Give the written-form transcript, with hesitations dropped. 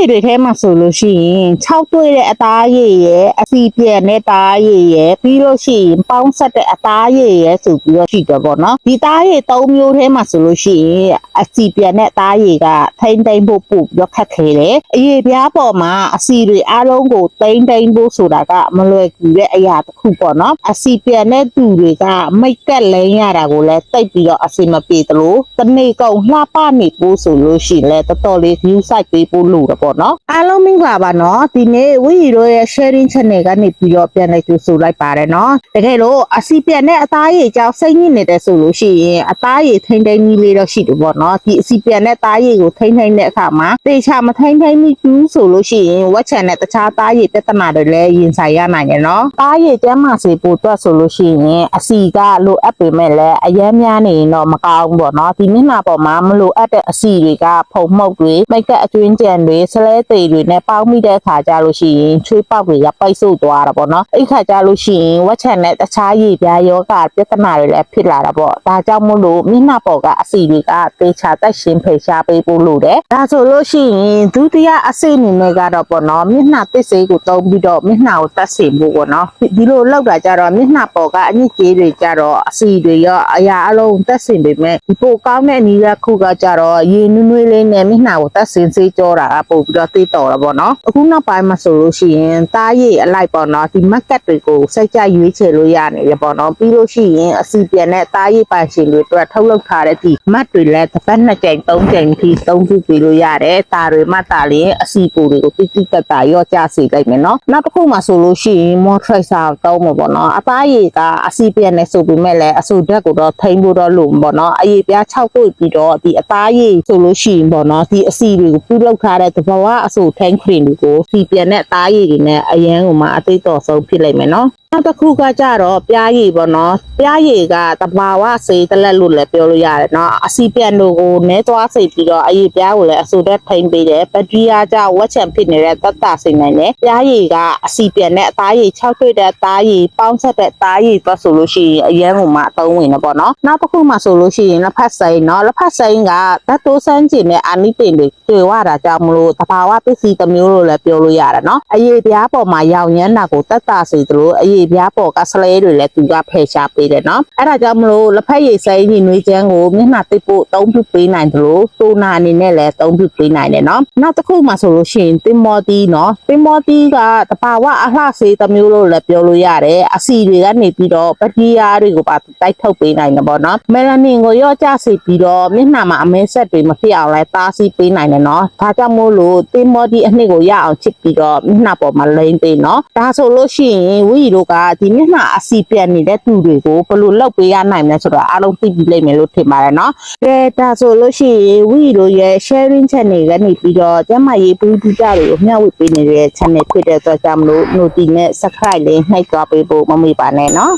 ရည်တွေထဲမှာဆိုလို့ရှိရင်6တွေ့တဲ့အသားရည်ရဲ့အစီပြန်တဲ့သားရည်ရဲ့ပြီးလို့ရှိရင်ပေါင်းဆက်တဲ့အသားရည်ရဲ့ဆိုပြီးတော့ရှိတယ်ပေါ့နော်ဒီသားရည်3မျိုးထဲမှာဆိုလို့ရှိရင်အစီပြန်တဲ့သားရည်ကထိမ့်သိမ့်ဖို့ပို့ပြီးတော့ခက်ခဲတယ်အရည်ပြားပေါ်မှာအစီတွေအားလုံးကိုတိမ့်ဖို့ဆိုတာကမလွယ်ကူတဲ့အရာတစ်ခုပေါ့နော်အစီပြန်တဲ့သူတွေကမိတ်ကက်လိမ့်ရတာကိုလည်းတိတ်ပြီးတော့အစီမပြေသလိုတနေ့ကုန်လှပနေဖို့ဆိုလို့ရှိရင်လည်းတော်တော်လေး view site ပေးဖို့လိုတယ်ပေါ့နော်အားလုံးမင်္ဂလာပါနော်ဒီနေ့ဝီရိုရဲ့ sharing channel ကနေပြီးတော့ပြန်လိုက်ကြိုဆိုလိုက်ပါတယ်နော်တကယ်လို့အစီပြန်တဲ့အသားရည်ကြောင့်စိတ်ညစ်နေတယ်ဆိုလို့ရှိရင်အသားရည်ထိမ့်သိမ့်ကြီးလေးတော့ရှိတယ်ပေါ့နော်ဒီအစီပြန်တဲ့သားရည်ကိုထိမ့်တဲ့အခါမှာတေချာမထိမ့်မိဘူးဆိုလို့ရှိရင်ဝက်ချန်နဲ့တခြားသားရည်ပြဿနာတွေလည်းရင်ဆိုင်ရနိုင်တယ်နော်သားရည်ကျန်းမာစေဖို့အတွက်ဆိုလို့ရှိရင်အစီကလိုအပ်ပေမဲ့လည်းအယမ်းများနေရင်တော့မကောင်းဘူးပေါ့နော်ဒီမျက်နှာပေါ်မှာမလိုအပ်တဲ့အစီတွေကဖုံမှုတ်တွေမိတ်ကပ်အတွင်းကျန်တွေဆလဲသေးတွေနဲ့ပေါင်းမိတဲ့အခါကျလို့ရှိရင်ချွေးပေါက်တွေကပိတ်ဆို့သွားတာပေါ့နော်အဲ့ခါကျလို့ရှိရင်ဝက်ချန်နဲ့တခြားရည်ပြားယောဂပြဿနာတွေလည်းဖြစ်လာတာပေါ့ဒါကြောင့်မို့လို့မျက်နှာပေါ်ကအစီတွေကတေချာတက်ရှင်းဖေရှားပေးဖို့လိုတယ်ဒါဆိုလို့ရှိရင်ဒုတိယအစိအနေနဲ့ကတော့ပေါ့နော်မျက်နှာသစ်စေးကိုသုံးပြီးတော့မျက်နှာကိုတက်စေဖို့ပေါ့နော်ဒီလိုလောက်တာကြတော့မျက်နှာပေါ်ကအညစ်အကြေးတွေကြတော့အစီတွေရောအရာအလုံးတက်စင်ပေမဲ့ဒီပိုကောင်းတဲ့အနေနဲ့ခုကကြတော့ရေနွေးနွေးလေးနဲ့မျက်နှာကိုတက်စင်စေးကြောတာကပို့ပြီးတော့သိတော်တာပေါ့နော်အခုနောက်ပိုင်းမှာဆိုလို့ရှိရင်သားရည်အလိုက်ပေါ့နော်ဒီမက်ကတ်တွေကိုစိတ်ကြရွေးချယ်လို့ရနေရပေါ့နော်ပြီးလို့ရှိရင်အစီပြန်တဲ့သားရည်ပိုင်ရှင်တွေအတွက်ထုတ်လုပ်ထားတဲ့ဒီမတ်တွေလည်းတစ်ပတ်2ကြိမ်3ကြိမ်ထိသုံးခုပြီးလို့ရတယ်ဒါတွေမှတာလျင်အစီကိုတွေကိုတိတိကျကျရော့ကျစေလိုက်မယ်နော်နောက်တစ်ခုမှဆိုလို့ရှိရင် moisturizer သုံးမှာပေါ့နော်အသားရည်ကအစီပြန်နေဆိုပေမဲ့လည်းအဆူဓာတ်ကိုတော့ထိန်းဖို့တော့လိုပေါ့နော်အရည်ပြား6တွေ့ပြီးတော့ဒီအသားရည်ဆိုလို့ရှိရင်ပေါ့နော်ဒီအစီတွေကိုပြုလုပ်ထားတဲ့သဘာဝအဆူထိန်းခရင်တွေကိုစီပြန်တဲ့အသားရည်တွေနဲ့အရန်ကိုမှအသိတော်ဆုံးဖြစ်လိမ့်မယ်နော်နောက်တစ်ခုကကြတော့ပြားရည်ပေါ့နော်ပြားရည်ကတဘာဝစေးတလက်လို့လည်းပြောလို့ရတယ်နော်အစီပြန်တို့ကိုနဲသွားစေပြီးတော့အရည်ပြားကိုလည်းအဆူဓာတ်ထိန်းပေးတယ်ဘက်ထရီယာကြောင့်ဝက်ချံဖြစ်နေတဲ့တတ်တာစိနိုင်တယ်ပြားရည်ကအစီပြန်တဲ့အသားရည်6တွေ့တဲ့အသားရည်ပေါင်းဆက်တဲ့အသားရည်သွားဆိုလို့ရှိရင်အရန်ကိုမှအသုံးဝင်တယ်ပေါ့နော်နောက်တစ်ခုမှဆိုလို့ရှိရင်လက်ဖက်စိမ်းနော်လက်ဖက်စိမ်းကဓာတ်တိုးစမ်းကျင်တဲ့အာနိသင်တွေတွေ့ရတာကြောင့်မလို့တဘာဝပစ္စည်းတစ်မျိုးလို့လည်းပြောလို့ရတယ်နော်အရည်ပြားပေါ်မှာရောင်ရမ်းတာကိုတတ်တာစေသလိုအရည်ပြားပေါ်ကဆလဲတွေလည်းသူကဖယ်ရှားပေးတယ်နော်အဲ့ဒါကြောင့်မလို့လက်ဖက်ရည်စိမ်းညီနွေးချမ်းကိုမျက်နှာတစ်ဖို့သုံးပြုပေးနိုင်သလိုတိုနာအနေနဲ့လည်းသုံးပြုပေးနိုင်တယ်နော်နောက်တစ်ခုမှဆိုလို့ရှိရင်တင်မော်တီနော်တင်မော်တီကတဘာဝအလှစေးတစ်မျိုးလို့လည်းပြောလို့ရတယ်အစီတွေကနေပြီးတော့ဘက်ထရီယာတွေကိုပါတိုက်ထုတ်ပေးနိုင်တယ်ပေါ့နော်မယ်လာနင်ကိုရော့ကျစေပြီးတော့မျက်နှာမှာအမဲဆက်တွေမဖြစ်အောင်လဲတားဆီးပေးနိုင်တယ်နော်ဒါကြောင့်မို့လို့တင်မော်တီအနှစ်ကိုရအောင်ချစ်ပြီးတော့မျက်နှာပေါ်မှာလိမ့်ပေးနော်ဒါဆိုလို့ရှိရင်ဝီတို့ကဒီမျက်နှာအစီပြန်နေတဲ့သူတွေကိုဘယ်လိုလုပ်ပေးရနိုင်လဲဆိုတော့အားလုံးသိပြီးလိမ့်မယ်လို့ထင်ပါတယ်နော်ကဲဒါဆိုလို့ရှိရင်ဝီတို့ရဲ့ sharing channel ကနေပြီးတော့ကျမရေးပူးပူးကြတွေကိုမျှဝေပေးနေတဲ့ channel ဖြစ်တဲ့အတွက်ကြောင့်မလို့ notification နဲ့ subscribe လေးနှိပ်သွားပေးဖို့မမေ့ပါနဲ့နော်